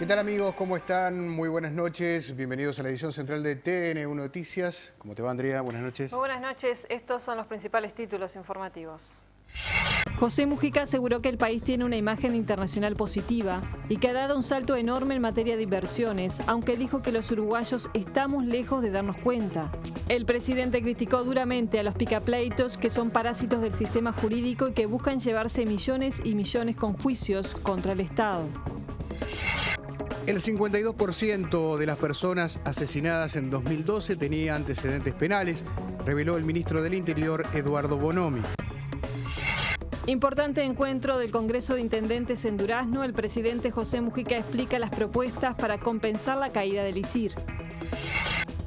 tal amigos? ¿Cómo están? Muy buenas noches. Bienvenidos a la edición central de TN1 Noticias. ¿Cómo te va, Andrea? Buenas noches. Muy buenas noches. Estos son los principales títulos informativos. José Mujica aseguró que el país tiene una imagen internacional positiva y que ha dado un salto enorme en materia de inversiones, aunque dijo que los uruguayos estamos lejos de darnos cuenta. El presidente criticó duramente a los picapleitos, que son parásitos del sistema jurídico y que buscan llevarse millones y millones con juicios contra el Estado. El 52% de las personas asesinadas en 2012 tenía antecedentes penales, reveló el ministro del Interior, Eduardo Bonomi. Importante encuentro del Congreso de Intendentes en Durazno. El presidente José Mujica explica las propuestas para compensar la caída del ISIR.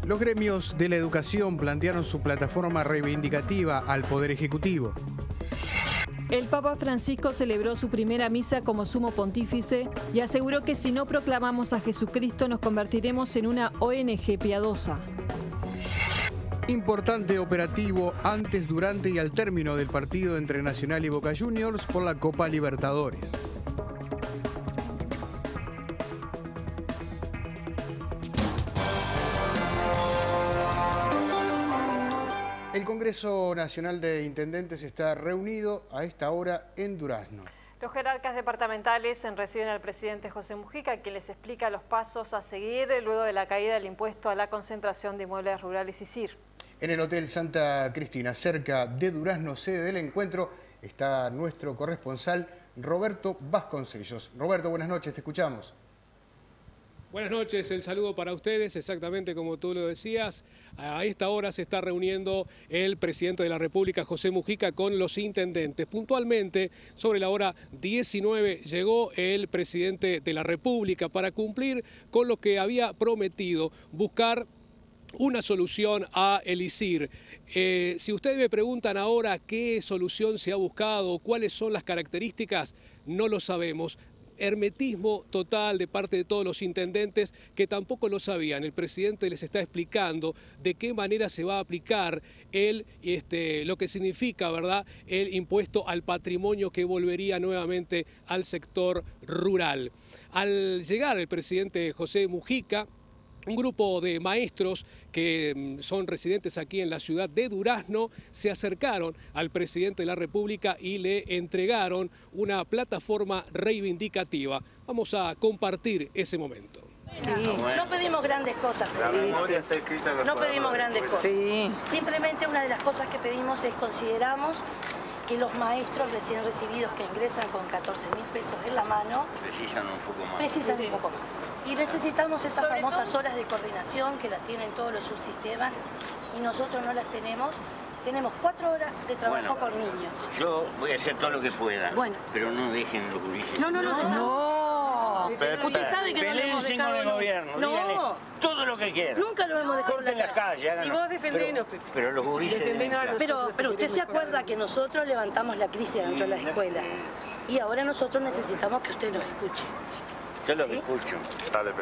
Los gremios de la educación plantearon su plataforma reivindicativa al Poder Ejecutivo. El Papa Francisco celebró su primera misa como sumo pontífice y aseguró que si no proclamamos a Jesucristo nos convertiremos en una ONG piadosa. Importante operativo antes, durante y al término del partido entre Nacional y Boca Juniors por la Copa Libertadores. El Congreso Nacional de Intendentes está reunido a esta hora en Durazno. Los jerarcas departamentales reciben al presidente José Mujica, quien les explica los pasos a seguir luego de la caída del impuesto a la concentración de inmuebles rurales ISIR. En el Hotel Santa Cristina, cerca de Durazno, sede del encuentro, está nuestro corresponsal Roberto Vasconcellos. Roberto, buenas noches, te escuchamos. Buenas noches, el saludo para ustedes, exactamente como tú lo decías. A esta hora se está reuniendo el presidente de la República, José Mujica, con los intendentes. Puntualmente, sobre la hora 19, llegó el presidente de la República para cumplir con lo que había prometido, buscar una solución a el ISIR. Si ustedes me preguntan ahora qué solución se ha buscado, cuáles son las características, no lo sabemos. Hermetismo total de parte de todos los intendentes que tampoco lo sabían. El presidente les está explicando de qué manera se va a aplicar lo que significa, ¿verdad?, el impuesto al patrimonio que volvería nuevamente al sector rural. Al llegar el presidente José Mujica, un grupo de maestros que son residentes aquí en la ciudad de Durazno se acercaron al presidente de la República y le entregaron una plataforma reivindicativa. Vamos a compartir ese momento. Sí. No pedimos grandes cosas, presidente. No pedimos grandes cosas. Sí. Simplemente una de las cosas que pedimos es consideramos que los maestros recién recibidos que ingresan con 14.000 pesos en la mano precisan un poco más. Y necesitamos esas famosas horas de coordinación que las tienen todos los subsistemas y nosotros no las tenemos. Tenemos 4 horas de trabajo con niños. Yo voy a hacer todo lo que pueda, pero no dejen los gurises. No. Usted sabe que no lo hemos dejado. Con el gobierno, díganle todo lo que quieran. Nunca lo hemos dejado en la calle. Y vos defendenos, pero los gurises... Pero usted se acuerda que nosotros levantamos la crisis dentro de las escuelas. Y ahora nosotros necesitamos que usted nos escuche. Yo lo escucho.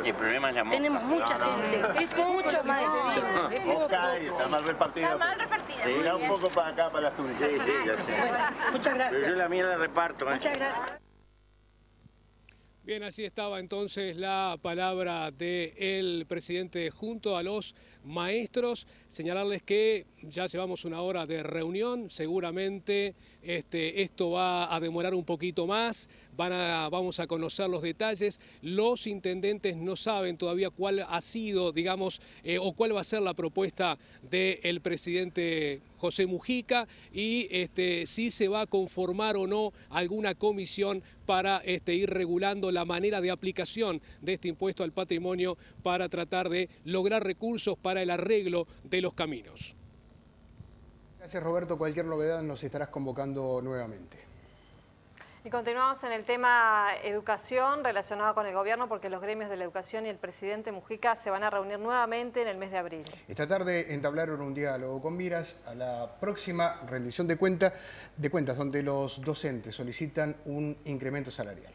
Y el problema es la mosca. Tenemos mucha gente, muchos maestros. Está mal repartida. Está mal repartida. Sí, da un poco para acá, para las tuyas. Sí, ya sé. Bueno, muchas gracias. Pero yo la mía la reparto. Muchas gracias. Bien, así estaba entonces la palabra del presidente junto a los maestros. Señalarles que ya llevamos una hora de reunión, seguramente esto va a demorar un poquito más, vamos a conocer los detalles. Los intendentes no saben todavía cuál ha sido, digamos, o cuál va a ser la propuesta del presidente José Mujica y si se va a conformar o no alguna comisión para ir regulando la manera de aplicación de este impuesto al patrimonio para tratar de lograr recursos para el arreglo de los caminos. Gracias, Roberto. Cualquier novedad nos estarás convocando nuevamente. Y continuamos en el tema educación relacionado con el gobierno, porque los gremios de la educación y el presidente Mujica se van a reunir nuevamente en el mes de abril. Esta tarde entablaron un diálogo con miras a la próxima rendición de cuentas, donde los docentes solicitan un incremento salarial.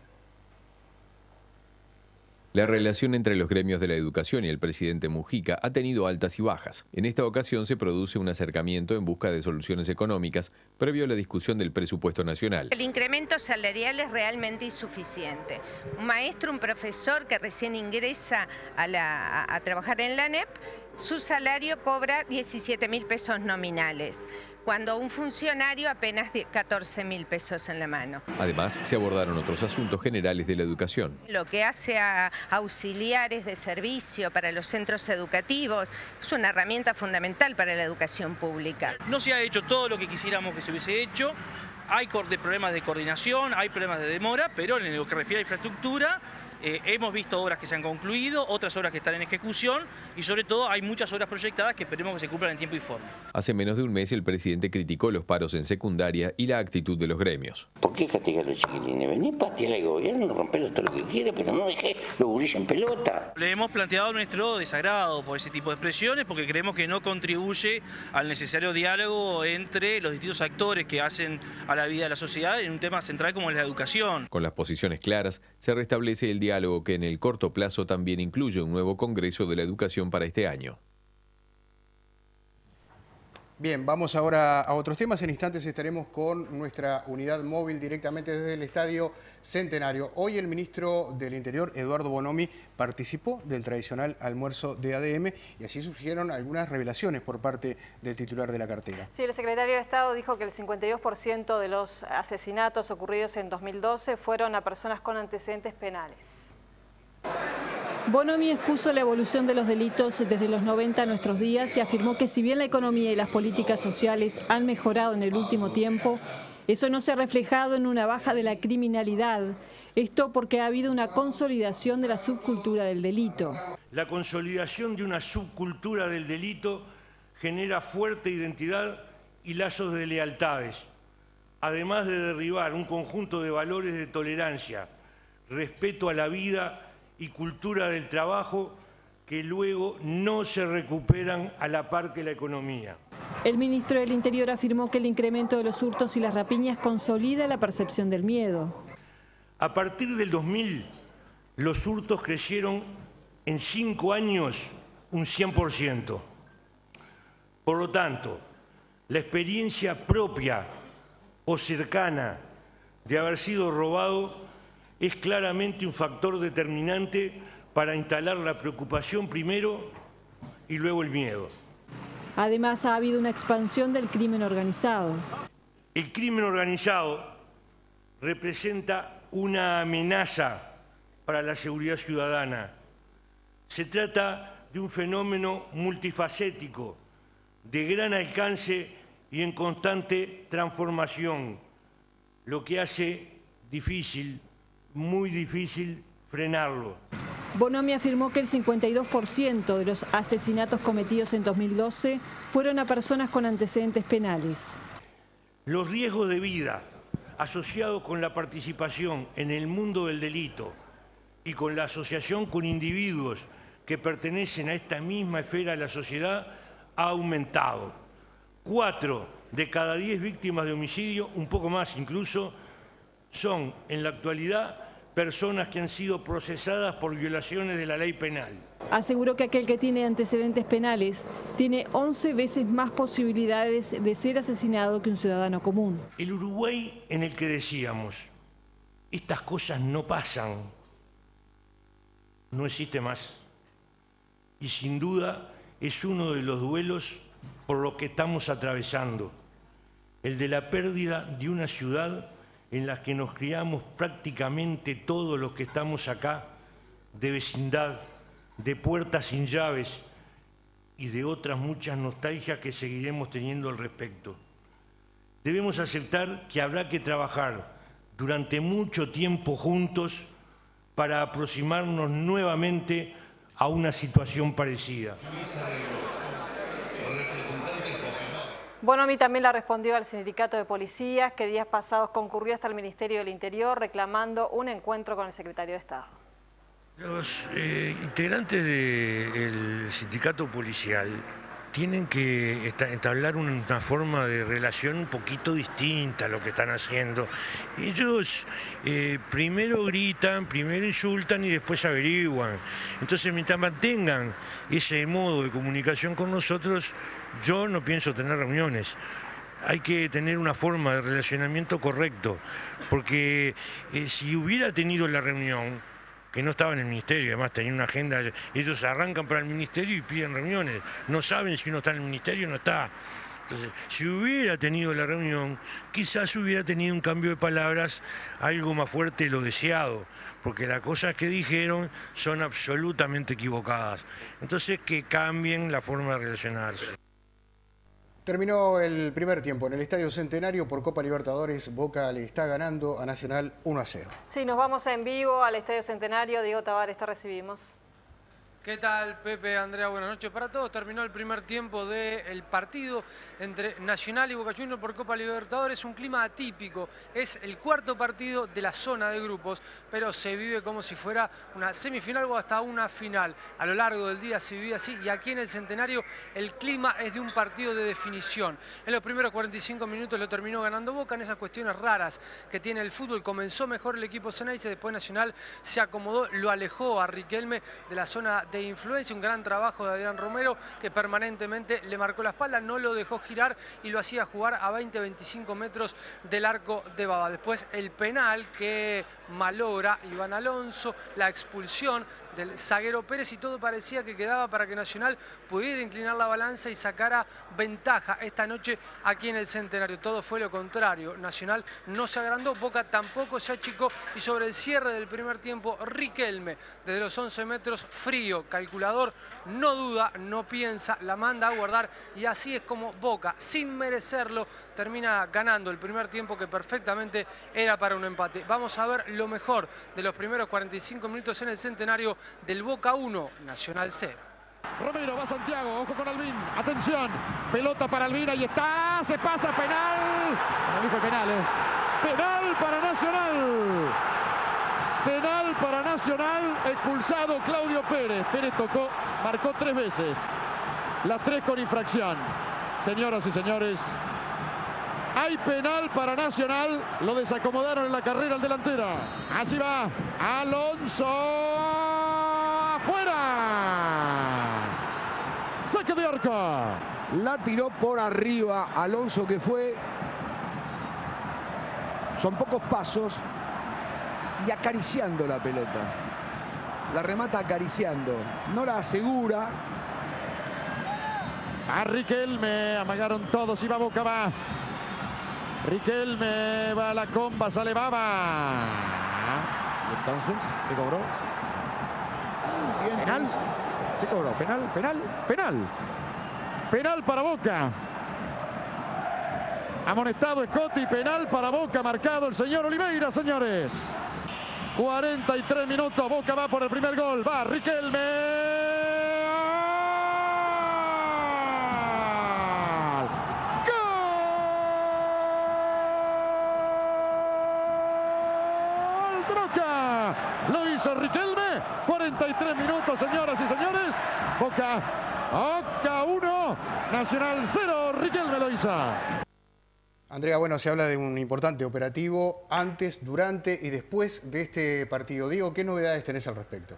La relación entre los gremios de la educación y el presidente Mujica ha tenido altas y bajas. En esta ocasión se produce un acercamiento en busca de soluciones económicas previo a la discusión del presupuesto nacional. El incremento salarial es realmente insuficiente. Un maestro, un profesor que recién ingresa a trabajar en la ANEP, su salario cobra 17.000 pesos nominales, cuando un funcionario apenas 14.000 pesos en la mano. Además, se abordaron otros asuntos generales de la educación. Lo que hace a auxiliares de servicio para los centros educativos es una herramienta fundamental para la educación pública. No se ha hecho todo lo que quisiéramos que se hubiese hecho. Hay problemas de coordinación, hay problemas de demora, pero en lo que refiere a infraestructura, hemos visto obras que se han concluido, otras obras que están en ejecución y sobre todo hay muchas obras proyectadas que esperemos que se cumplan en tiempo y forma. Hace menos de un mes el presidente criticó los paros en secundaria y la actitud de los gremios. ¿Por qué castigar a los chiquilines? Vení, patear al gobierno, romperlo todo lo que quiera, pero no dejé los gurillos en pelota. Le hemos planteado nuestro desagrado por ese tipo de expresiones porque creemos que no contribuye al necesario diálogo entre los distintos actores que hacen a la vida de la sociedad en un tema central como es la educación. Con las posiciones claras, se restablece el diálogo que en el corto plazo también incluye un nuevo Congreso de la Educación para este año. Bien, vamos ahora a otros temas. En instantes estaremos con nuestra unidad móvil directamente desde el Estadio Centenario. Hoy el ministro del Interior, Eduardo Bonomi, participó del tradicional almuerzo de ADM y así surgieron algunas revelaciones por parte del titular de la cartera. Sí, el secretario de Estado dijo que el 52% de los asesinatos ocurridos en 2012 fueron a personas con antecedentes penales. Bonomi expuso la evolución de los delitos desde los 90 a nuestros días y afirmó que si bien la economía y las políticas sociales han mejorado en el último tiempo, eso no se ha reflejado en una baja de la criminalidad. Esto porque ha habido una consolidación de la subcultura del delito. La consolidación de una subcultura del delito genera fuerte identidad y lazos de lealtades, además de derribar un conjunto de valores de tolerancia, respeto a la vida y cultura del trabajo que luego no se recuperan a la par que la economía. El ministro del Interior afirmó que el incremento de los hurtos y las rapiñas consolida la percepción del miedo. A partir del 2000, los hurtos crecieron en 5 años un 100%. Por lo tanto, la experiencia propia o cercana de haber sido robado es claramente un factor determinante para instalar la preocupación primero y luego el miedo. Además, ha habido una expansión del crimen organizado. El crimen organizado representa una amenaza para la seguridad ciudadana. Se trata de un fenómeno multifacético, de gran alcance y en constante transformación, lo que hace difícil, muy difícil, frenarlo. Bonomi afirmó que el 52% de los asesinatos cometidos en 2012 fueron a personas con antecedentes penales. Los riesgos de vida asociados con la participación en el mundo del delito y con la asociación con individuos que pertenecen a esta misma esfera de la sociedad ha aumentado. 4 de cada 10 víctimas de homicidio, un poco más incluso, son en la actualidad personas que han sido procesadas por violaciones de la ley penal. Aseguró que aquel que tiene antecedentes penales tiene 11 veces más posibilidades de ser asesinado que un ciudadano común. El Uruguay en el que decíamos, estas cosas no pasan, no existe más. Y sin duda es uno de los duelos por lo que estamos atravesando, el de la pérdida de una ciudad en la que nos criamos prácticamente todos los que estamos acá, de vecindad, de puertas sin llaves y de otras muchas nostalgias que seguiremos teniendo al respecto. Debemos aceptar que habrá que trabajar durante mucho tiempo juntos para aproximarnos nuevamente a una situación parecida. Bonomi también le respondió al sindicato de policías que días pasados concurrió hasta el Ministerio del Interior reclamando un encuentro con el secretario de Estado. Los integrantes del sindicato policial tienen que entablar una forma de relación un poquito distinta a lo que están haciendo. Ellos primero gritan, primero insultan y después averiguan. Entonces, mientras mantengan ese modo de comunicación con nosotros, yo no pienso tener reuniones. Hay que tener una forma de relacionamiento correcto, porque si hubiera tenido la reunión, que no estaba en el ministerio, además tenía una agenda, ellos arrancan para el ministerio y piden reuniones, no saben si uno está en el ministerio o no está. Entonces, si hubiera tenido la reunión, quizás hubiera tenido un cambio de palabras algo más fuerte de lo deseado, porque las cosas que dijeron son absolutamente equivocadas. Entonces, que cambien la forma de relacionarse. Terminó el primer tiempo en el Estadio Centenario por Copa Libertadores. Boca le está ganando a Nacional 1-0. Sí, nos vamos en vivo al Estadio Centenario. Diego Tavares, te recibimos. ¿Qué tal, Pepe, Andrea? Buenas noches para todos. Terminó el primer tiempo del partido entre Nacional y Boca Juniors por Copa Libertadores. Un clima atípico. Es el cuarto partido de la zona de grupos, pero se vive como si fuera una semifinal o hasta una final. A lo largo del día se vive así y aquí en el Centenario el clima es de un partido de definición. En los primeros 45 minutos lo terminó ganando Boca en esas cuestiones raras que tiene el fútbol. Comenzó mejor el equipo Ceneice, después Nacional se acomodó, lo alejó a Riquelme de la zona de influencia, un gran trabajo de Adrián Romero que permanentemente le marcó la espalda, no lo dejó girar y lo hacía jugar a 20-25 metros del arco de Baba. Después el penal que malogra Iván Alonso, la expulsión del zaguero Pérez y todo parecía que quedaba para que Nacional pudiera inclinar la balanza y sacara ventaja esta noche aquí en el Centenario. Todo fue lo contrario. Nacional no se agrandó, Boca tampoco se achicó y sobre el cierre del primer tiempo Riquelme desde los 11 metros frío, calculador, no duda, no piensa, la manda a guardar y así es como Boca, sin merecerlo, termina ganando el primer tiempo que perfectamente era para un empate. Vamos a ver lo mejor de los primeros 45 minutos en el Centenario del Boca 1, Nacional 0. Romero va Santiago, ojo con Albín, atención, pelota para Albín, ahí está, se pasa, penal, para mí fue penal, penal para Nacional, penal para Nacional, expulsado Claudio Pérez, Pérez tocó, marcó 3 veces, las 3 con infracción. Señoras y señores, hay penal para Nacional, lo desacomodaron en la carrera el delantero, así va, Alonso, afuera, saque de arco. La tiró por arriba Alonso, que fue, son pocos pasos, y acariciando la pelota. La remata acariciando, no la asegura. A Riquelme, amagaron todos y va Boca, va. Riquelme va a la comba, sale Baba. Y entonces, ¿qué cobró? Penal. ¿Qué cobró? Penal, penal, penal. Penal para Boca. Amonestado Scotti, penal para Boca, marcado el señor Oliveira, señores. 43 minutos, Boca va por el primer gol, va Riquelme. Lo hizo Riquelme, 43 minutos, señoras y señores. Boca 1, Nacional 0, Riquelme lo hizo. Andrea, bueno, se habla de un importante operativo antes, durante y después de este partido. Diego, ¿qué novedades tenés al respecto?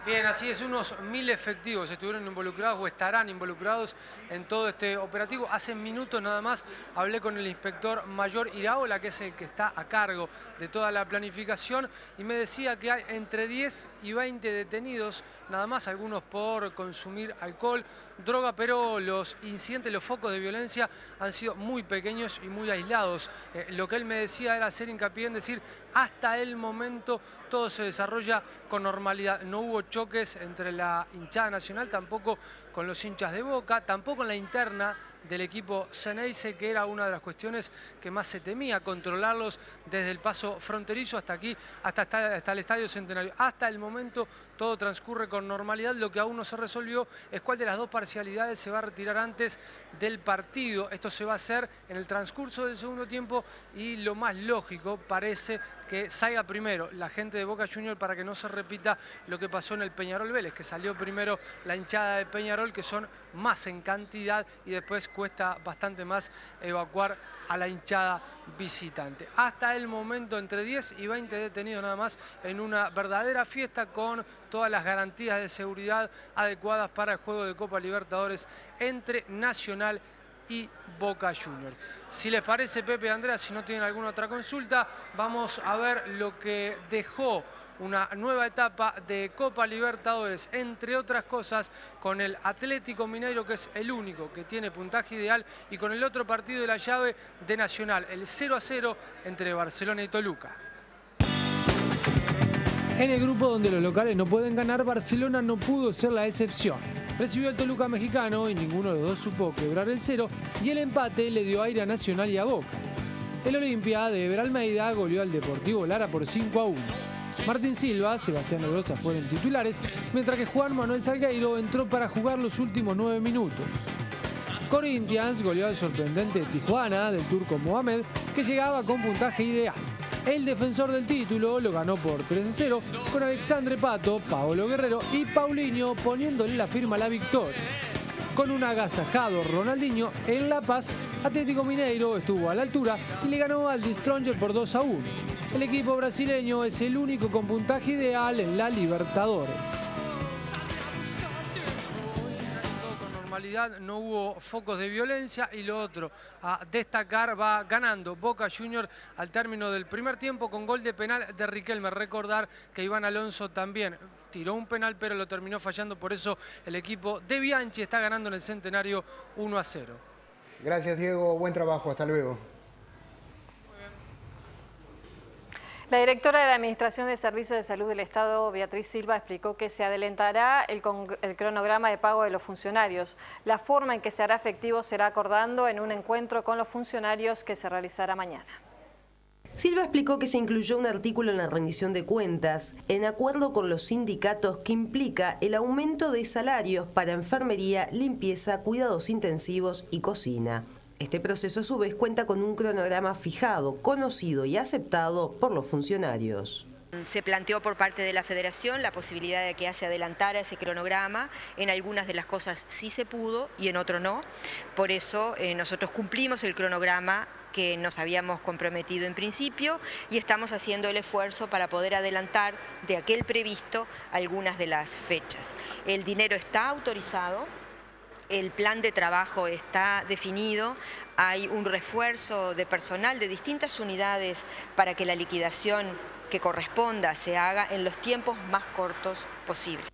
Bien, así es, unos 1000 efectivos estuvieron involucrados o estarán involucrados en todo este operativo. Hace minutos nada más hablé con el inspector mayor Iraola, que es el que está a cargo de toda la planificación, y me decía que hay entre 10 y 20 detenidos, nada más, algunos por consumir alcohol, droga, pero los incidentes, los focos de violencia han sido muy pequeños y muy aislados. Lo que él me decía era hacer hincapié en decir, hasta el momento todo se desarrolla con normalidad. No hubo choques entre la hinchada nacional, tampoco con los hinchas de Boca, tampoco en la interna del equipo Ceneice, que era una de las cuestiones que más se temía, controlarlos desde el paso fronterizo hasta aquí, hasta el Estadio Centenario. Hasta el momento todo transcurre con normalidad. Lo que aún no se resolvió es cuál de las dos parcialidades se va a retirar antes del partido. Esto se va a hacer en el transcurso del segundo tiempo y lo más lógico parece que salga primero la gente de Boca Juniors para que no se repita lo que pasó en el Peñarol Vélez, que salió primero la hinchada de Peñarol, que son más en cantidad, y después cuesta bastante más evacuar a la hinchada visitante. Hasta el momento entre 10 y 20 detenidos nada más en una verdadera fiesta con todas las garantías de seguridad adecuadas para el juego de Copa Libertadores entre Nacional y Boca Juniors. Si les parece, Pepe y Andrea, si no tienen alguna otra consulta, vamos a ver lo que dejó una nueva etapa de Copa Libertadores, entre otras cosas, con el Atlético Mineiro, que es el único que tiene puntaje ideal, y con el otro partido de la llave de Nacional, el 0-0 entre Barcelona y Toluca. En el grupo donde los locales no pueden ganar, Barcelona no pudo ser la excepción. Recibió al Toluca mexicano y ninguno de los dos supo quebrar el cero, y el empate le dio aire a Nacional y a Boca. El Olimpia de Ever Almeida goleó al Deportivo Lara por 5-1. Martín Silva, Sebastián Groza fueron titulares, mientras que Juan Manuel Salgueiro entró para jugar los últimos 9 minutos. Corinthians goleó al sorprendente Tijuana del turco Mohamed, que llegaba con puntaje ideal. El defensor del título lo ganó por 3-0 con Alexandre Pato, Paolo Guerrero y Paulinho poniéndole la firma a la victoria. Con un agasajado Ronaldinho en La Paz, Atlético Mineiro estuvo a la altura y le ganó al The Strongers por 2-1. El equipo brasileño es el único con puntaje ideal en la Libertadores. No hubo focos de violencia, y lo otro a destacar, va ganando Boca Juniors al término del primer tiempo con gol de penal de Riquelme. Recordar que Iván Alonso también tiró un penal, pero lo terminó fallando, por eso el equipo de Bianchi está ganando en el Centenario 1-0. Gracias, Diego, buen trabajo, hasta luego. La directora de la Administración de Servicios de Salud del Estado, Beatriz Silva, explicó que se adelantará el cronograma de pago de los funcionarios. La forma en que se hará efectivo será acordando en un encuentro con los funcionarios que se realizará mañana. Silva explicó que se incluyó un artículo en la rendición de cuentas, en acuerdo con los sindicatos, que implica el aumento de salarios para enfermería, limpieza, cuidados intensivos y cocina. Este proceso a su vez cuenta con un cronograma fijado, conocido y aceptado por los funcionarios. Se planteó por parte de la Federación la posibilidad de que se adelantara ese cronograma. En algunas de las cosas sí se pudo y en otro no. Por eso nosotros cumplimos el cronograma que nos habíamos comprometido en principio y estamos haciendo el esfuerzo para poder adelantar de aquel previsto algunas de las fechas. El dinero está autorizado. El plan de trabajo está definido, hay un refuerzo de personal de distintas unidades para que la liquidación que corresponda se haga en los tiempos más cortos posibles.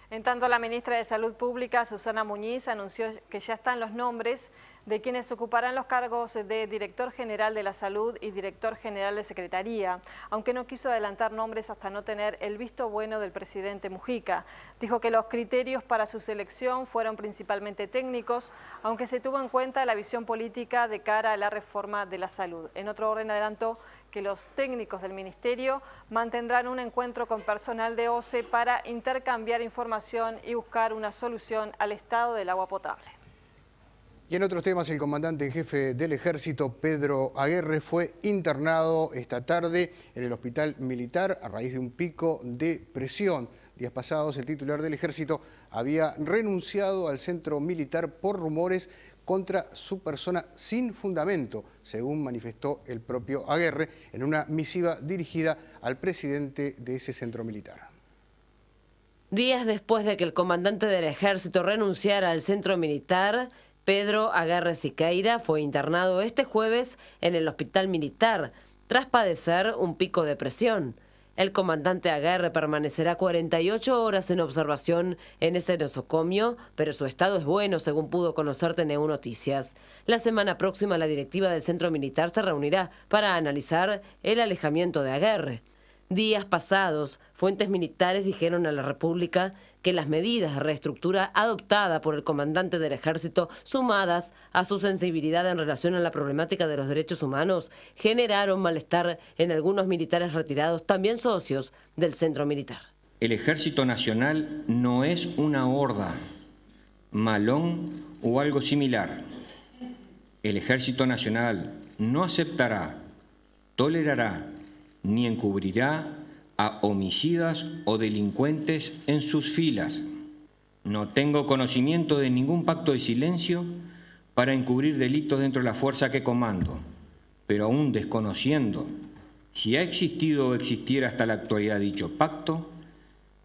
En tanto, la ministra de Salud Pública, Susana Muñiz, anunció que ya están los nombres de quienes ocuparán los cargos de Director General de la Salud y Director General de Secretaría, aunque no quiso adelantar nombres hasta no tener el visto bueno del presidente Mujica. Dijo que los criterios para su selección fueron principalmente técnicos, aunque se tuvo en cuenta la visión política de cara a la reforma de la salud. En otro orden, adelantó que los técnicos del Ministerio mantendrán un encuentro con personal de OCE para intercambiar información y buscar una solución al estado del agua potable. Y en otros temas, el comandante en jefe del Ejército, Pedro Aguerre, fue internado esta tarde en el Hospital Militar a raíz de un pico de presión. Días pasados, el titular del Ejército había renunciado al centro militar por rumores contra su persona sin fundamento, según manifestó el propio Aguerre en una misiva dirigida al presidente de ese centro militar. Días después de que el comandante del Ejército renunciara al centro militar, Pedro Aguerre Siqueira fue internado este jueves en el Hospital Militar tras padecer un pico de presión. El comandante Aguerre permanecerá 48 horas en observación en ese nosocomio, pero su estado es bueno, según pudo conocer TNU Noticias. La semana próxima la directiva del centro militar se reunirá para analizar el alejamiento de Aguerre. Días pasados, fuentes militares dijeron a la República que las medidas de reestructura adoptadas por el comandante del Ejército, sumadas a su sensibilidad en relación a la problemática de los derechos humanos, generaron malestar en algunos militares retirados, también socios del centro militar. El Ejército Nacional no es una horda, malón o algo similar. El Ejército Nacional no aceptará, tolerará ni encubrirá a homicidas o delincuentes en sus filas. No tengo conocimiento de ningún pacto de silencio para encubrir delitos dentro de la fuerza que comando, pero aún desconociendo si ha existido o existiera hasta la actualidad dicho pacto,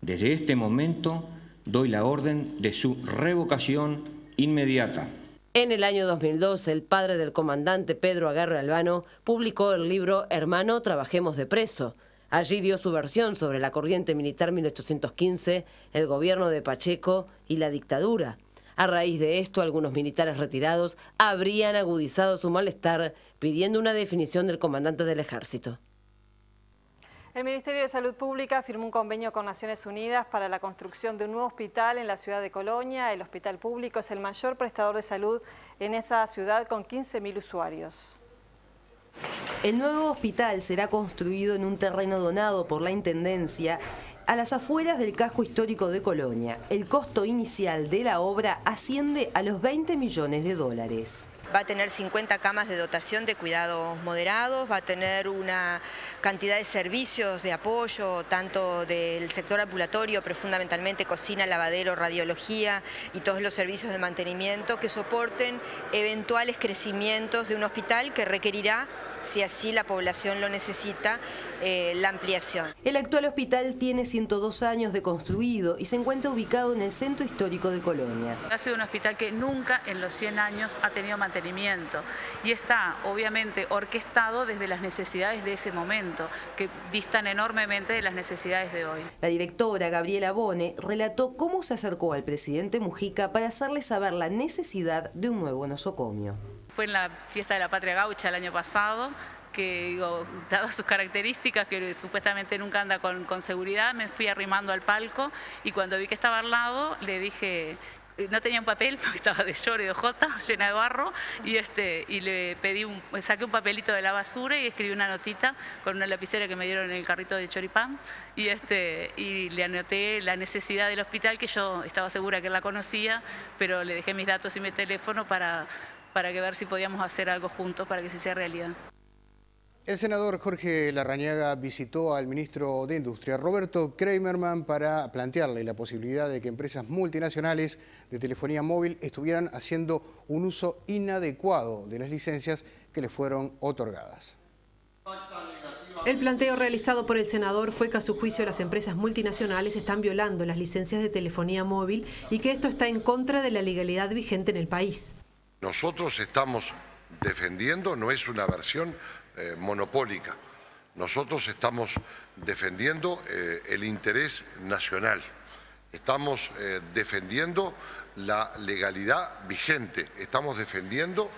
desde este momento doy la orden de su revocación inmediata. En el año 2002, el padre del comandante Pedro Aguerre Albano publicó el libro Hermano, trabajemos de preso. Allí dio su versión sobre la corriente militar 1815, el gobierno de Pacheco y la dictadura. A raíz de esto, algunos militares retirados habrían agudizado su malestar pidiendo una definición del comandante del ejército. El Ministerio de Salud Pública firmó un convenio con Naciones Unidas para la construcción de un nuevo hospital en la ciudad de Colonia. El hospital público es el mayor prestador de salud en esa ciudad con 15.000 usuarios. El nuevo hospital será construido en un terreno donado por la Intendencia a las afueras del casco histórico de Colonia. El costo inicial de la obra asciende a los 20 millones de dólares. Va a tener 50 camas de dotación de cuidados moderados, va a tener una cantidad de servicios de apoyo, tanto del sector ambulatorio, pero fundamentalmente cocina, lavadero, radiología y todos los servicios de mantenimiento que soporten eventuales crecimientos de un hospital que requerirá, si así la población lo necesita, la ampliación. El actual hospital tiene 102 años de construido y se encuentra ubicado en el centro histórico de Colonia. Ha sido un hospital que nunca en los 100 años ha tenido mantenimiento y está obviamente orquestado desde las necesidades de ese momento, que distan enormemente de las necesidades de hoy. La directora Gabriela Bone relató cómo se acercó al presidente Mujica para hacerle saber la necesidad de un nuevo nosocomio. Fue en la fiesta de la Patria Gaucha el año pasado, que digo, dadas sus características, que supuestamente nunca anda con seguridad, me fui arrimando al palco y cuando vi que estaba al lado le dije... No tenía un papel porque estaba de lloro y de hojota, llena de barro, y le pedí saqué un papelito de la basura y escribí una notita con una lapicera que me dieron en el carrito de choripán y le anoté la necesidad del hospital, que yo estaba segura que la conocía, pero le dejé mis datos y mi teléfono para que ver si podíamos hacer algo juntos para que se sea realidad. El senador Jorge Larrañaga visitó al ministro de Industria, Roberto Kramerman, para plantearle la posibilidad de que empresas multinacionales de telefonía móvil estuvieran haciendo un uso inadecuado de las licencias que les fueron otorgadas. El planteo realizado por el senador fue que a su juicio las empresas multinacionales están violando las licencias de telefonía móvil y que esto está en contra de la legalidad vigente en el país. Nosotros estamos defendiendo, no es una versión monopólica. Nosotros estamos defendiendo el interés nacional, estamos defendiendo la legalidad vigente, estamos defendiendo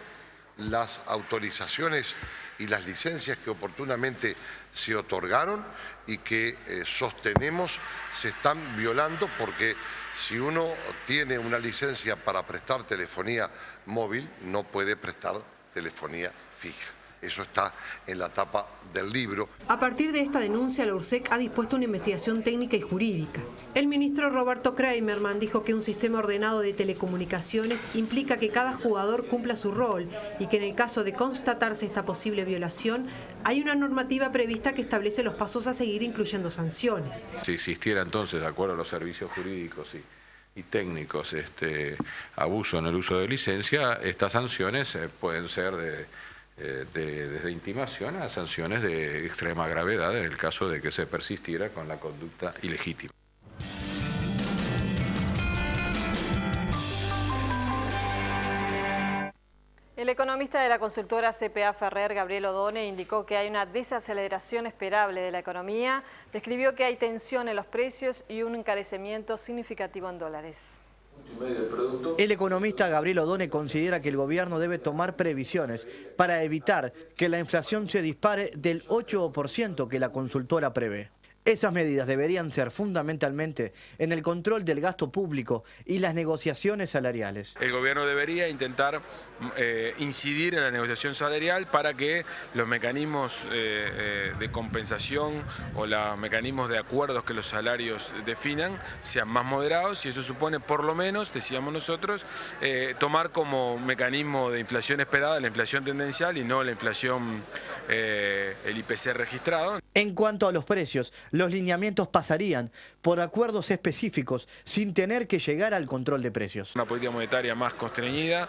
las autorizaciones y las licencias que oportunamente se otorgaron y que sostenemos se están violando, porque si uno tiene una licencia para prestar telefonía móvil, no puede prestar telefonía fija. Eso está en la tapa del libro. A partir de esta denuncia, la URSEC ha dispuesto una investigación técnica y jurídica. El ministro Roberto Kramerman dijo que un sistema ordenado de telecomunicaciones implica que cada jugador cumpla su rol y que en el caso de constatarse esta posible violación, hay una normativa prevista que establece los pasos a seguir, incluyendo sanciones. Si existiera entonces, de acuerdo a los servicios jurídicos y técnicos, abuso en el uso de licencia, estas sanciones pueden ser desde intimación a sanciones de extrema gravedad en el caso de que se persistiera con la conducta ilegítima. El economista de la consultora CPA Ferrer, Gabriel Odone, indicó que hay una desaceleración esperable de la economía, describió que hay tensión en los precios y un encarecimiento significativo en dólares. El economista Gabriel Odone considera que el gobierno debe tomar previsiones para evitar que la inflación se dispare del 8% que la consultora prevé. Esas medidas deberían ser fundamentalmente en el control del gasto público y las negociaciones salariales. El gobierno debería intentar incidir en la negociación salarial para que los mecanismos de compensación o los mecanismos de acuerdos que los salarios definan sean más moderados, y eso supone por lo menos, decíamos nosotros, tomar como mecanismo de inflación esperada la inflación tendencial y no la inflación, el IPC registrado. En cuanto a los precios, los lineamientos pasarían por acuerdos específicos sin tener que llegar al control de precios. Una política monetaria más constreñida,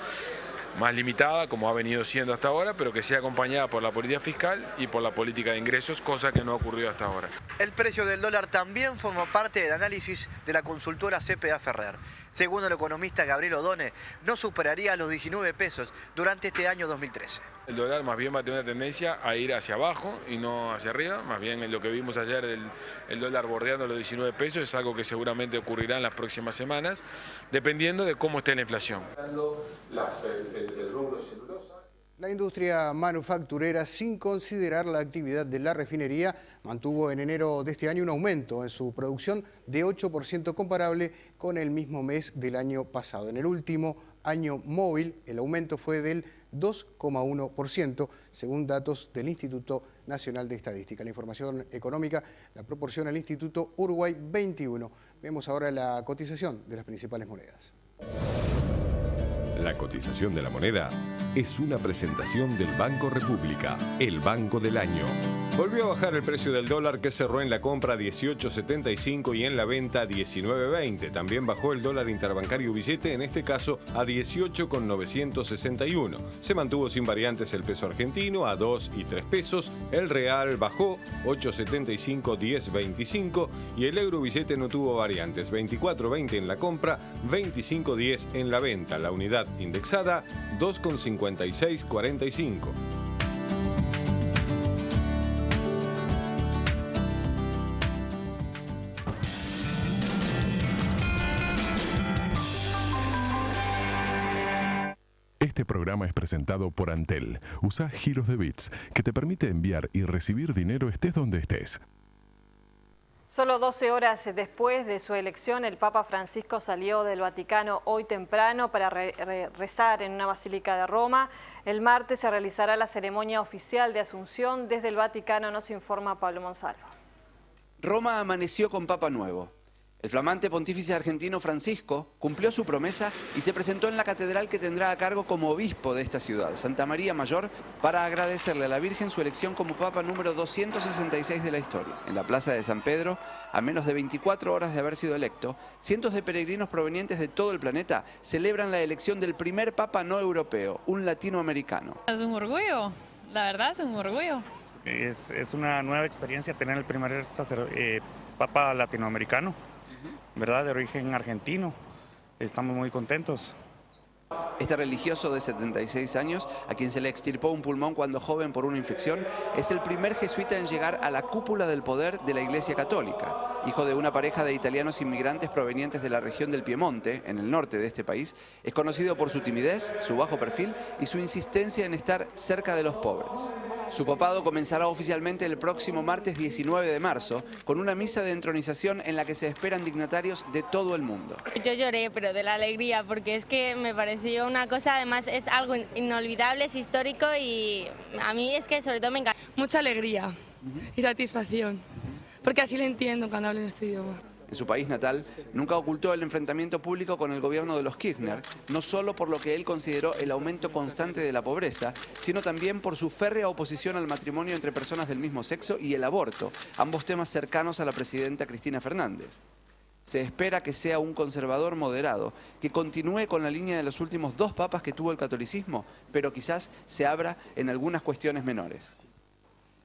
más limitada, como ha venido siendo hasta ahora, pero que sea acompañada por la política fiscal y por la política de ingresos, cosa que no ha ocurrido hasta ahora. El precio del dólar también formó parte del análisis de la consultora CPA Ferrer. Según el economista Gabriel Odone, no superaría los 19 pesos durante este año 2013. El dólar más bien va a tener una tendencia a ir hacia abajo y no hacia arriba. Más bien lo que vimos ayer del dólar bordeando los 19 pesos es algo que seguramente ocurrirá en las próximas semanas, dependiendo de cómo esté la inflación. La industria manufacturera, sin considerar la actividad de la refinería, mantuvo en enero de este año un aumento en su producción de 8% comparable con el mismo mes del año pasado. En el último año móvil, el aumento fue del 2,1%, según datos del Instituto Nacional de Estadística. La información económica la proporciona el Instituto Uruguay 21. Vemos ahora la cotización de las principales monedas. La cotización de la moneda es una presentación del Banco República, el banco del año. Volvió a bajar el precio del dólar, que cerró en la compra a 18.75 y en la venta a 19.20. También bajó el dólar interbancario billete, en este caso a 18,961. Se mantuvo sin variantes el peso argentino a 2 y 3 pesos. El real bajó 8.75, 10.25 y el euro billete no tuvo variantes. 24.20 en la compra, 25.10 en la venta. La unidad indexada 2,5645. Este programa es presentado por Antel. Usa giros de bits que te permite enviar y recibir dinero estés donde estés. Solo 12 horas después de su elección, el Papa Francisco salió del Vaticano hoy temprano para rezar en una basílica de Roma. El martes se realizará la ceremonia oficial de Asunción. Desde el Vaticano nos informa Pablo Monsalvo. Roma amaneció con Papa nuevo. El flamante pontífice argentino Francisco cumplió su promesa y se presentó en la catedral que tendrá a cargo como obispo de esta ciudad, Santa María Mayor, para agradecerle a la Virgen su elección como Papa número 266 de la historia. En la Plaza de San Pedro, a menos de 24 horas de haber sido electo, cientos de peregrinos provenientes de todo el planeta celebran la elección del primer Papa no europeo, un latinoamericano. Es un orgullo, la verdad es un orgullo. Es una nueva experiencia tener el primer Papa latinoamericano, ¿verdad? De origen argentino. Estamos muy contentos. Este religioso de 76 años, a quien se le extirpó un pulmón cuando joven por una infección, es el primer jesuita en llegar a la cúpula del poder de la Iglesia Católica. Hijo de una pareja de italianos inmigrantes provenientes de la región del Piemonte, en el norte de este país, es conocido por su timidez, su bajo perfil y su insistencia en estar cerca de los pobres. Su papado comenzará oficialmente el próximo martes 19 de marzo, con una misa de entronización en la que se esperan dignatarios de todo el mundo. Yo lloré, pero de la alegría, porque es que me pareció una cosa, además es algo inolvidable, es histórico y a mí es que sobre todo me encanta. Mucha alegría y satisfacción, porque así lo entiendo cuando hablo nuestro idioma. En su país natal, nunca ocultó el enfrentamiento público con el gobierno de los Kirchner, no solo por lo que él consideró el aumento constante de la pobreza, sino también por su férrea oposición al matrimonio entre personas del mismo sexo y el aborto, ambos temas cercanos a la presidenta Cristina Fernández. Se espera que sea un conservador moderado, que continúe con la línea de los últimos dos papas que tuvo el catolicismo, pero quizás se abra en algunas cuestiones menores.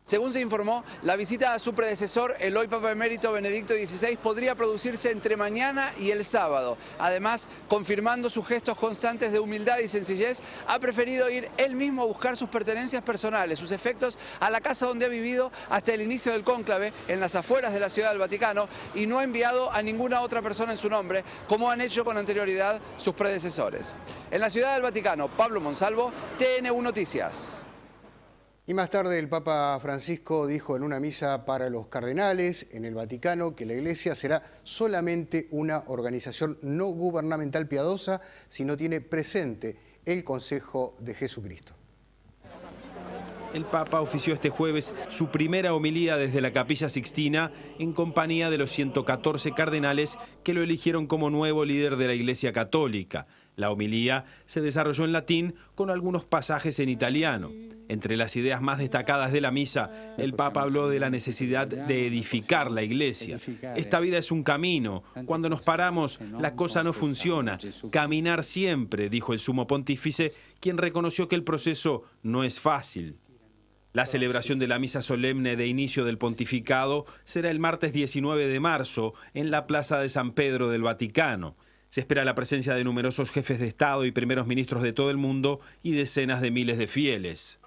Según se informó, la visita a su predecesor, el hoy Papa Emérito Benedicto XVI, podría producirse entre mañana y el sábado. Además, confirmando sus gestos constantes de humildad y sencillez, ha preferido ir él mismo a buscar sus pertenencias personales, sus efectos, a la casa donde ha vivido hasta el inicio del cónclave, en las afueras de la Ciudad del Vaticano, y no ha enviado a ninguna otra persona en su nombre, como han hecho con anterioridad sus predecesores. En la Ciudad del Vaticano, Pablo Monsalvo, TN1 Noticias. Y más tarde el Papa Francisco dijo en una misa para los cardenales en el Vaticano que la Iglesia será solamente una organización no gubernamental piadosa si no tiene presente el consejo de Jesucristo. El Papa ofició este jueves su primera homilía desde la Capilla Sixtina en compañía de los 114 cardenales que lo eligieron como nuevo líder de la Iglesia Católica. La homilía se desarrolló en latín con algunos pasajes en italiano. Entre las ideas más destacadas de la misa, el Papa habló de la necesidad de edificar la Iglesia. Esta vida es un camino. Cuando nos paramos, la cosa no funciona. Caminar siempre, dijo el sumo pontífice, quien reconoció que el proceso no es fácil. La celebración de la misa solemne de inicio del pontificado será el martes 19 de marzo en la Plaza de San Pedro del Vaticano. Se espera la presencia de numerosos jefes de Estado y primeros ministros de todo el mundo y decenas de miles de fieles.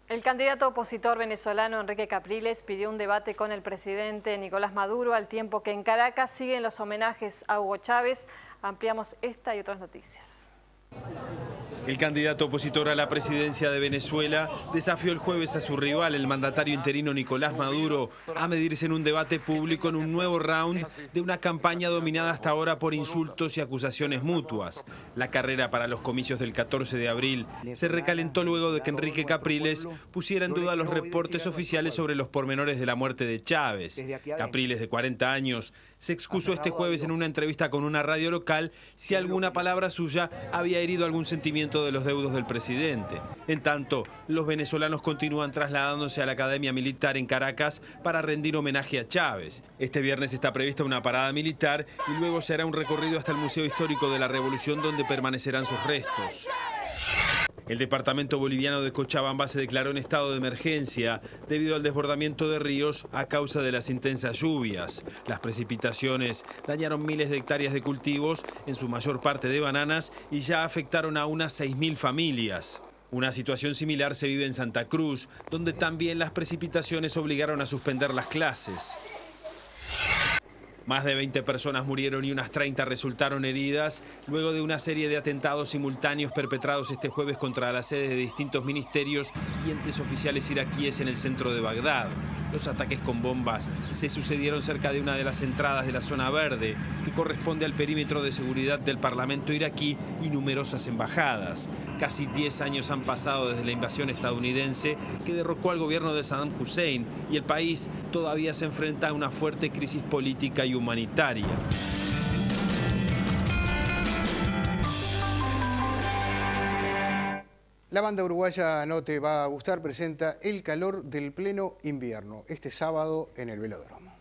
El candidato opositor venezolano Enrique Capriles pidió un debate con el presidente Nicolás Maduro al tiempo que en Caracas siguen los homenajes a Hugo Chávez. Ampliamos esta y otras noticias. El candidato opositor a la presidencia de Venezuela desafió el jueves a su rival, el mandatario interino Nicolás Maduro, a medirse en un debate público en un nuevo round de una campaña dominada hasta ahora por insultos y acusaciones mutuas. La carrera para los comicios del 14 de abril se recalentó luego de que Enrique Capriles pusiera en duda los reportes oficiales sobre los pormenores de la muerte de Chávez. Capriles, de 40 años, se excusó este jueves en una entrevista con una radio local si alguna palabra suya había herido algún sentimiento de los deudos del presidente. En tanto, los venezolanos continúan trasladándose a la Academia Militar en Caracas para rendir homenaje a Chávez. Este viernes está prevista una parada militar y luego se hará un recorrido hasta el Museo Histórico de la Revolución, donde permanecerán sus restos. El departamento boliviano de Cochabamba se declaró en estado de emergencia debido al desbordamiento de ríos a causa de las intensas lluvias. Las precipitaciones dañaron miles de hectáreas de cultivos, en su mayor parte de bananas, y ya afectaron a unas 6.000 familias. Una situación similar se vive en Santa Cruz, donde también las precipitaciones obligaron a suspender las clases. Más de 20 personas murieron y unas 30 resultaron heridas luego de una serie de atentados simultáneos perpetrados este jueves contra las sedes de distintos ministerios y entes oficiales iraquíes en el centro de Bagdad. Los ataques con bombas se sucedieron cerca de una de las entradas de la zona verde, que corresponde al perímetro de seguridad del Parlamento iraquí y numerosas embajadas. Casi 10 años han pasado desde la invasión estadounidense que derrocó al gobierno de Saddam Hussein y el país todavía se enfrenta a una fuerte crisis política y humanitaria. La banda uruguaya No Te Va a Gustar presenta El Calor del Pleno Invierno este sábado en el Velódromo.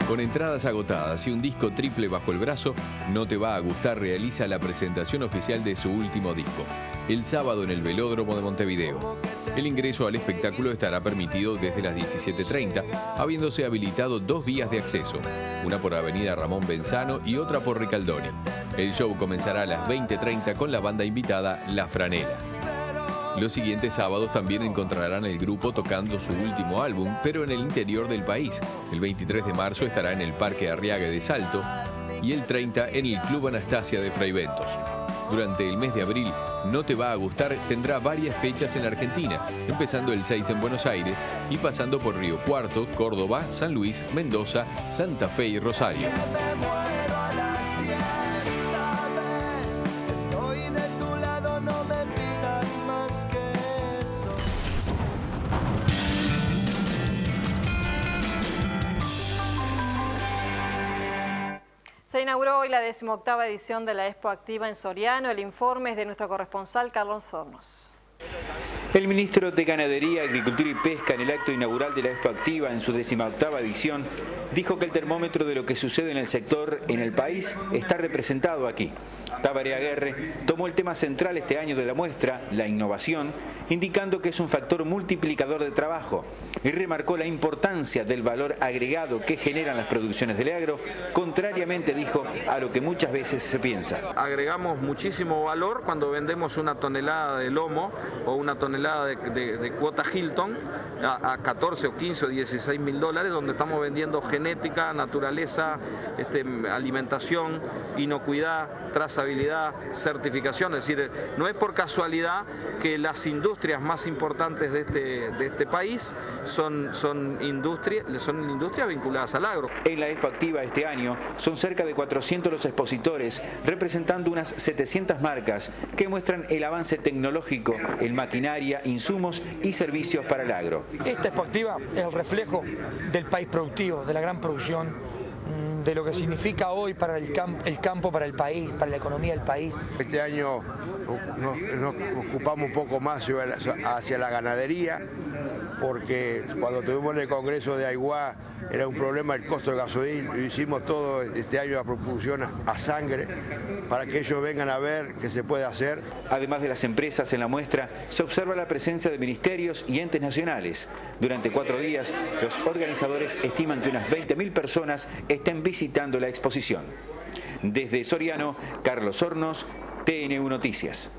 Con entradas agotadas y un disco triple bajo el brazo, No Te Va a Gustar realiza la presentación oficial de su último disco, el sábado en el Velódromo de Montevideo. El ingreso al espectáculo estará permitido desde las 17:30, habiéndose habilitado 2 vías de acceso, una por Avenida Ramón Benzano y otra por Ricaldoni. El show comenzará a las 20:30 con la banda invitada La Franela. Los siguientes sábados también encontrarán el grupo tocando su último álbum, pero en el interior del país. El 23 de marzo estará en el Parque Arriague de Salto y el 30 en el Club Anastasia de Fraiventos. Durante el mes de abril, No Te Va a Gustar tendrá varias fechas en Argentina, empezando el 6 en Buenos Aires y pasando por Río Cuarto, Córdoba, San Luis, Mendoza, Santa Fe y Rosario. Se inauguró hoy la 18ª edición de la Expo Activa en Soriano. El informe es de nuestro corresponsal Carlos Hornos. El ministro de Ganadería, Agricultura y Pesca en el acto inaugural de la Expo Activa en su 18ª edición dijo que el termómetro de lo que sucede en el sector en el país está representado aquí. Tabaré Aguerre tomó el tema central este año de la muestra, la innovación, indicando que es un factor multiplicador de trabajo y remarcó la importancia del valor agregado que generan las producciones del agro, contrariamente, dijo, a lo que muchas veces se piensa. Agregamos muchísimo valor cuando vendemos una tonelada de lomo o una tonelada de cuota Hilton, a 14 o 15 o 16 mil dólares, donde estamos vendiendo genética, naturaleza, alimentación, inocuidad, trazabilidad, certificación. Es decir, no es por casualidad que las industrias más importantes de este país son industrias vinculadas al agro. En la Expo Activa este año son cerca de 400 los expositores, representando unas 700 marcas que muestran el avance tecnológico en maquinaria, insumos y servicios para el agro. Esta Expo Activa es el reflejo del país productivo, de la gran producción, de lo que significa hoy para el campo, para el país, para la economía del país. Este año nos ocupamos un poco más hacia la ganadería, porque cuando tuvimos el Congreso de Aiguá era un problema el costo de gasoil, lo hicimos todo este año la propulsión a sangre para que ellos vengan a ver qué se puede hacer. Además de las empresas en la muestra, se observa la presencia de ministerios y entes nacionales. Durante 4 días, los organizadores estiman que unas 20.000 personas estén visitando la exposición. Desde Soriano, Carlos Hornos, TN1 Noticias.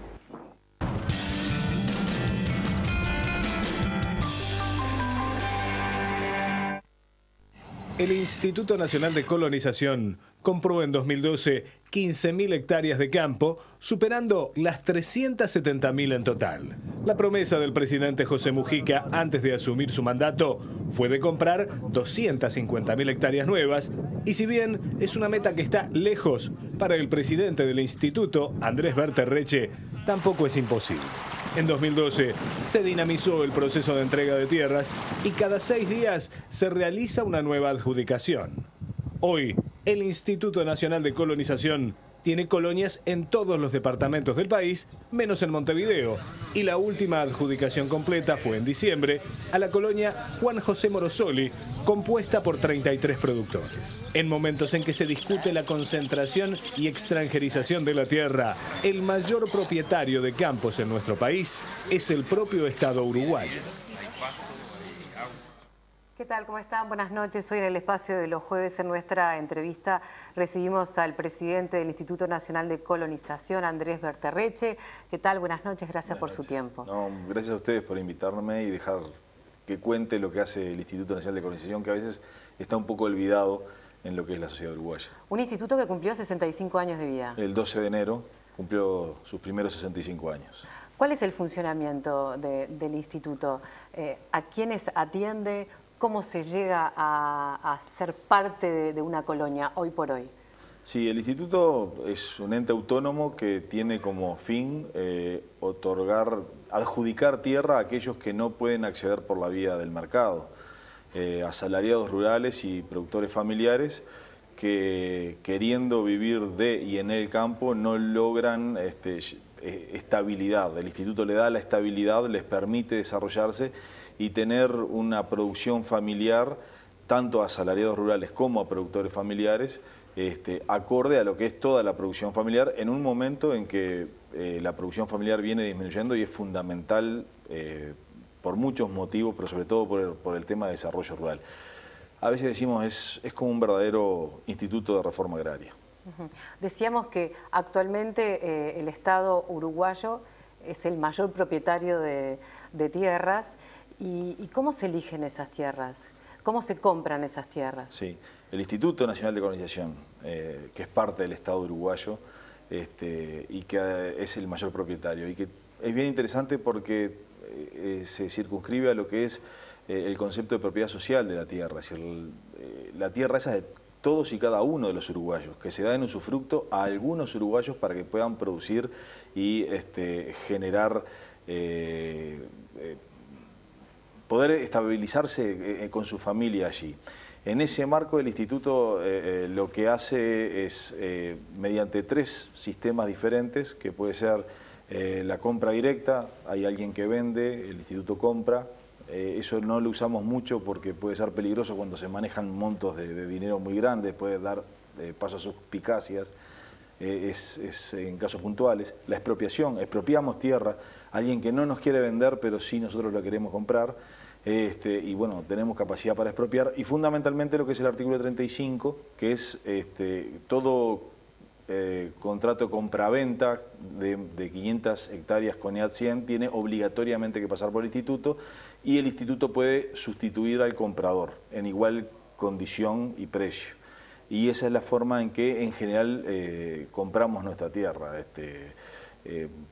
El Instituto Nacional de Colonización compró en 2012 15.000 hectáreas de campo, superando las 370.000 en total. La promesa del presidente José Mujica antes de asumir su mandato fue de comprar 250.000 hectáreas nuevas, y si bien es una meta que está lejos, para el presidente del instituto, Andrés Berterreche, tampoco es imposible. En 2012 se dinamizó el proceso de entrega de tierras y cada 6 días se realiza una nueva adjudicación. Hoy, el Instituto Nacional de Colonización tiene colonias en todos los departamentos del país, menos en Montevideo, y la última adjudicación completa fue en diciembre a la colonia Juan José Morosoli, compuesta por 33 productores. En momentos en que se discute la concentración y extranjerización de la tierra, el mayor propietario de campos en nuestro país es el propio Estado uruguayo. ¿Qué tal? ¿Cómo están? Buenas noches. Hoy en el espacio de los jueves, en nuestra entrevista, recibimos al presidente del Instituto Nacional de Colonización, Andrés Berterreche. ¿Qué tal? Buenas noches. Gracias por su tiempo. No, gracias a ustedes por invitarme y dejar que cuente lo que hace el Instituto Nacional de Colonización, que a veces está un poco olvidado en lo que es la sociedad uruguaya. Un instituto que cumplió 65 años de vida. El 12 de enero cumplió sus primeros 65 años. ¿Cuál es el funcionamiento del instituto? ¿A quiénes atiende? ¿Cómo se llega a ser parte de una colonia hoy por hoy? Sí, el instituto es un ente autónomo que tiene como fin adjudicar tierra a aquellos que no pueden acceder por la vía del mercado, asalariados rurales y productores familiares que, queriendo vivir de y en el campo, no logran estabilidad. El instituto le da la estabilidad, les permite desarrollarse y tener una producción familiar, tanto a asalariados rurales como a productores familiares, acorde a lo que es toda la producción familiar, en un momento en que la producción familiar viene disminuyendo y es fundamental por muchos motivos, pero sobre todo por el tema de desarrollo rural. A veces decimos es como un verdadero instituto de reforma agraria. Decíamos que actualmente el Estado uruguayo es el mayor propietario de tierras. ¿Y cómo se eligen esas tierras? ¿Cómo se compran esas tierras? Sí, el Instituto Nacional de Colonización, que es parte del Estado uruguayo y que es el mayor propietario, y que es bien interesante porque se circunscribe a lo que es el concepto de propiedad social de la tierra. Es decir, la tierra esa es de todos y cada uno de los uruguayos, que se da en usufructo a algunos uruguayos para que puedan producir y generar poder estabilizarse con su familia allí. En ese marco el instituto lo que hace es, mediante 3 sistemas diferentes, que puede ser la compra directa, hay alguien que vende, el instituto compra, eso no lo usamos mucho porque puede ser peligroso cuando se manejan montos de dinero muy grandes, puede dar paso a suspicacias, es en casos puntuales. La expropiación, expropiamos tierra, alguien que no nos quiere vender, pero sí nosotros la queremos comprar, y bueno, tenemos capacidad para expropiar, y fundamentalmente lo que es el artículo 35, que es todo contrato compra-venta de 500 hectáreas con EAD 100 tiene obligatoriamente que pasar por el instituto, y el instituto puede sustituir al comprador en igual condición y precio. Y esa es la forma en que en general compramos nuestra tierra.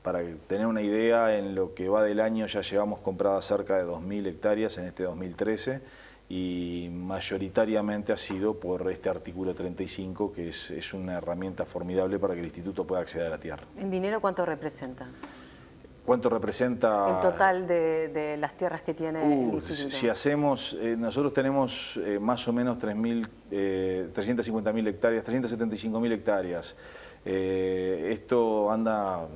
Para tener una idea, en lo que va del año ya llevamos compradas cerca de 2.000 hectáreas en este 2013 y mayoritariamente ha sido por este artículo 35, que es una herramienta formidable para que el instituto pueda acceder a la tierra. ¿En dinero cuánto representa? ¿Cuánto representa? El total de las tierras que tiene el instituto. Si hacemos, nosotros tenemos más o menos 350.000 hectáreas, 375.000 hectáreas. Esto anda,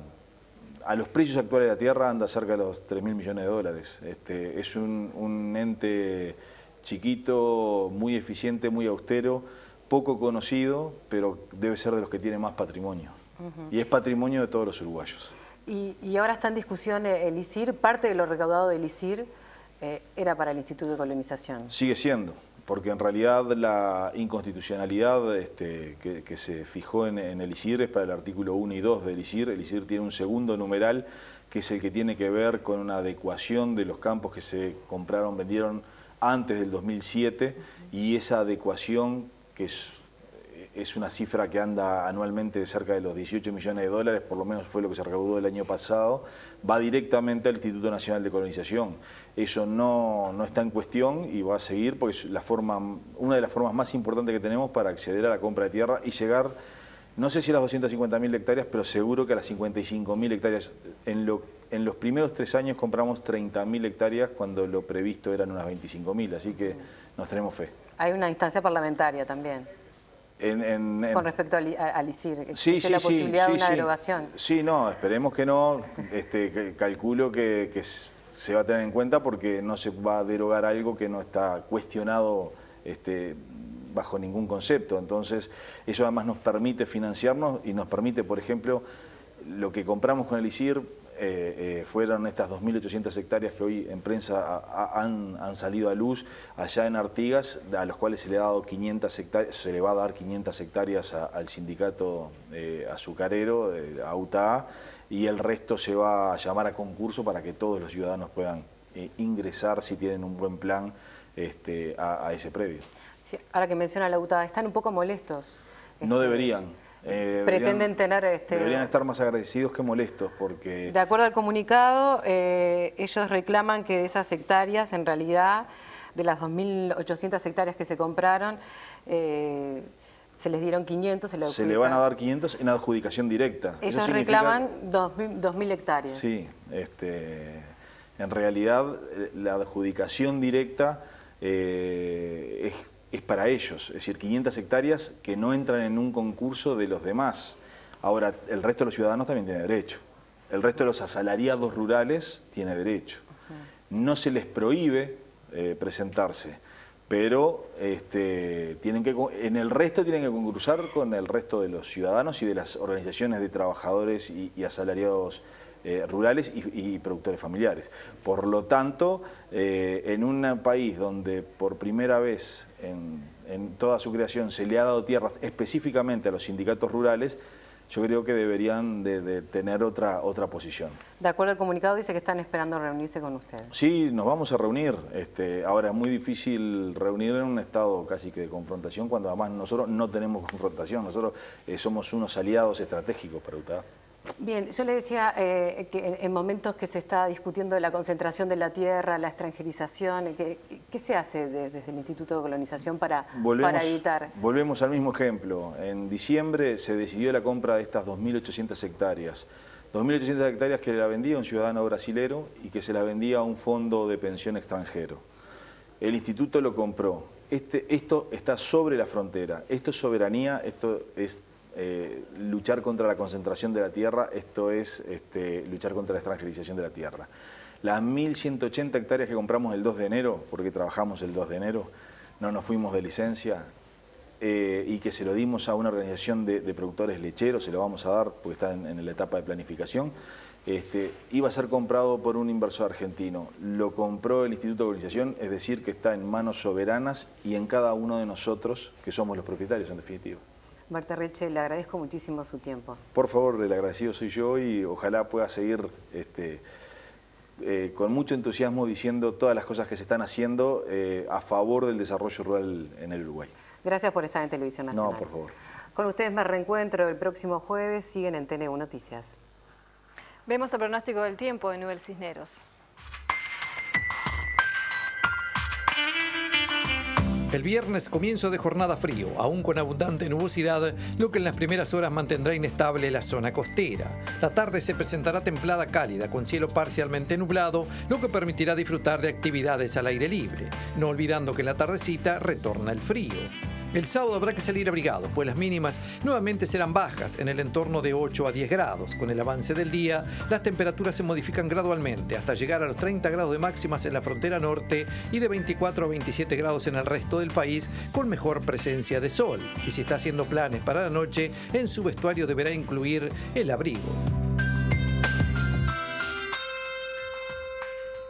a los precios actuales de la tierra, anda cerca de los 3.000 millones de dólares. Es un ente chiquito, muy eficiente, muy austero, poco conocido, pero debe ser de los que tiene más patrimonio. Y es patrimonio de todos los uruguayos. Y ahora está en discusión el ISIR, parte de lo recaudado del ISIR era para el Instituto de Colonización. Sigue siendo, porque en realidad la inconstitucionalidad que se fijó en el ISIR es para el artículo 1 y 2 del ISIR. El ISIR tiene un segundo numeral que es el que tiene que ver con una adecuación de los campos que se compraron, vendieron antes del 2007, y esa adecuación, que es una cifra que anda anualmente de cerca de los 18 millones de dólares, por lo menos fue lo que se recaudó el año pasado, va directamente al Instituto Nacional de Colonización. Eso no está en cuestión y va a seguir, porque es una de las formas más importantes que tenemos para acceder a la compra de tierra y llegar, no sé si a las 250.000 hectáreas, pero seguro que a las 55.000 hectáreas. En los primeros 3 años compramos 30.000 hectáreas cuando lo previsto eran unas 25.000, así que nos tenemos fe. Hay una instancia parlamentaria también. Con respecto al ISIR, ¿existe la posibilidad de una derogación? Sí, no, esperemos que no. Calculo que se va a tener en cuenta, porque no se va a derogar algo que no está cuestionado bajo ningún concepto. Entonces, eso además nos permite financiarnos y nos permite, por ejemplo, lo que compramos con el ISIR, fueron estas 2.800 hectáreas que hoy en prensa han salido a luz allá en Artigas, a los cuales se le ha dado 500 hectáreas, se le va a dar 500 hectáreas al sindicato azucarero, a UTA, y el resto se va a llamar a concurso para que todos los ciudadanos puedan ingresar, si tienen un buen plan, a ese predio. Sí, ahora que menciona la UTA, están un poco molestos. No deberían. Pretenden tener... Deberían estar más agradecidos que molestos, porque... De acuerdo al comunicado, ellos reclaman que de esas hectáreas, en realidad, de las 2.800 hectáreas que se compraron, se les dieron 500. Se le van a dar 500 en adjudicación directa. Ellos reclaman 2.000 hectáreas. Sí, en realidad la adjudicación directa es para ellos, es decir, 500 hectáreas que no entran en un concurso de los demás. Ahora, el resto de los ciudadanos también tiene derecho. El resto de los asalariados rurales tiene derecho. No se les prohíbe presentarse, pero en el resto tienen que concursar con el resto de los ciudadanos y de las organizaciones de trabajadores y asalariados rurales y productores familiares. Por lo tanto, en un país donde por primera vez en toda su creación se le ha dado tierras específicamente a los sindicatos rurales, yo creo que deberían de tener otra posición. De acuerdo al comunicado, dice que están esperando reunirse con ustedes. Sí, nos vamos a reunir. Ahora es muy difícil reunir en un estado casi que de confrontación, cuando además nosotros no tenemos confrontación. Nosotros somos unos aliados estratégicos para UTA. Bien, yo le decía que en momentos que se está discutiendo de la concentración de la tierra, la extranjerización, ¿qué se hace desde el Instituto de Colonización para evitar? Volvemos al mismo ejemplo. En diciembre se decidió la compra de estas 2.800 hectáreas. 2.800 hectáreas que la vendía un ciudadano brasilero y que se la vendía a un fondo de pensión extranjero. El instituto lo compró. Esto está sobre la frontera. Esto es soberanía, esto es luchar contra la concentración de la tierra, esto es luchar contra la extranjerización de la tierra. Las 1.180 hectáreas que compramos el 2 de enero, porque trabajamos el 2 de enero, no nos fuimos de licencia, y que se lo dimos a una organización de productores lecheros, se lo vamos a dar porque está en la etapa de planificación, iba a ser comprado por un inversor argentino. Lo compró el Instituto de Colonización, es decir, que está en manos soberanas y en cada uno de nosotros, que somos los propietarios en definitiva. Barterreche, le agradezco muchísimo su tiempo. Por favor, el agradecido soy yo y ojalá pueda seguir con mucho entusiasmo diciendo todas las cosas que se están haciendo a favor del desarrollo rural en el Uruguay. Gracias por estar en Televisión Nacional. No, por favor. Con ustedes me reencuentro el próximo jueves. Siguen en TNU Noticias. Vemos el pronóstico del tiempo de Nubel Cisneros. El viernes comienzo de jornada frío, aún con abundante nubosidad, lo que en las primeras horas mantendrá inestable la zona costera. La tarde se presentará templada cálida, con cielo parcialmente nublado, lo que permitirá disfrutar de actividades al aire libre, no olvidando que en la tardecita retorna el frío. El sábado habrá que salir abrigado, pues las mínimas nuevamente serán bajas, en el entorno de 8 a 10 grados. Con el avance del día, las temperaturas se modifican gradualmente hasta llegar a los 30 grados de máximas en la frontera norte y de 24 a 27 grados en el resto del país, con mejor presencia de sol. Y si está haciendo planes para la noche, en su vestuario deberá incluir el abrigo.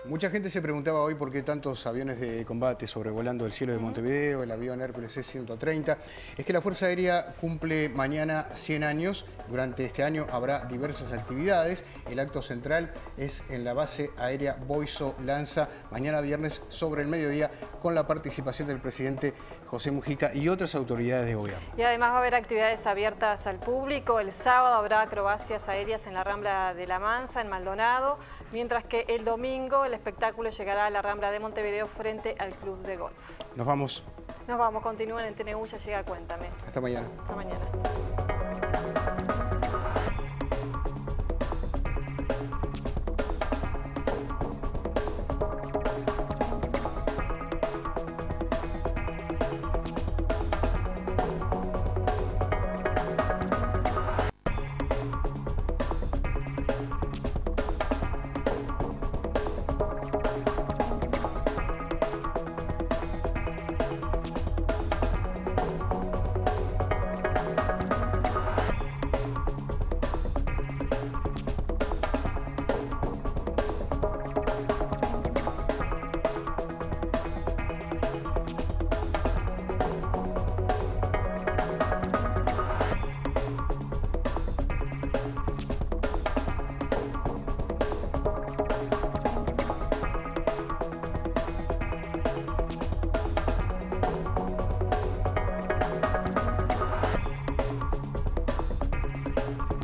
Mucha gente se preguntaba hoy por qué tantos aviones de combate sobrevolando el cielo de Montevideo, el avión Hércules C-130. Es que la Fuerza Aérea cumple mañana 100 años. Durante este año habrá diversas actividades. El acto central es en la base aérea Boiso Lanza, mañana viernes sobre el mediodía, con la participación del presidente José Mujica y otras autoridades de gobierno. Y además va a haber actividades abiertas al público. El sábado habrá acrobacias aéreas en la Rambla de la Mansa, en Maldonado, mientras que el domingo el espectáculo llegará a la Rambla de Montevideo frente al Club de Golf. Nos vamos. Nos vamos, continúen en TNU, ya llega Cuéntame. Hasta mañana. Hasta mañana.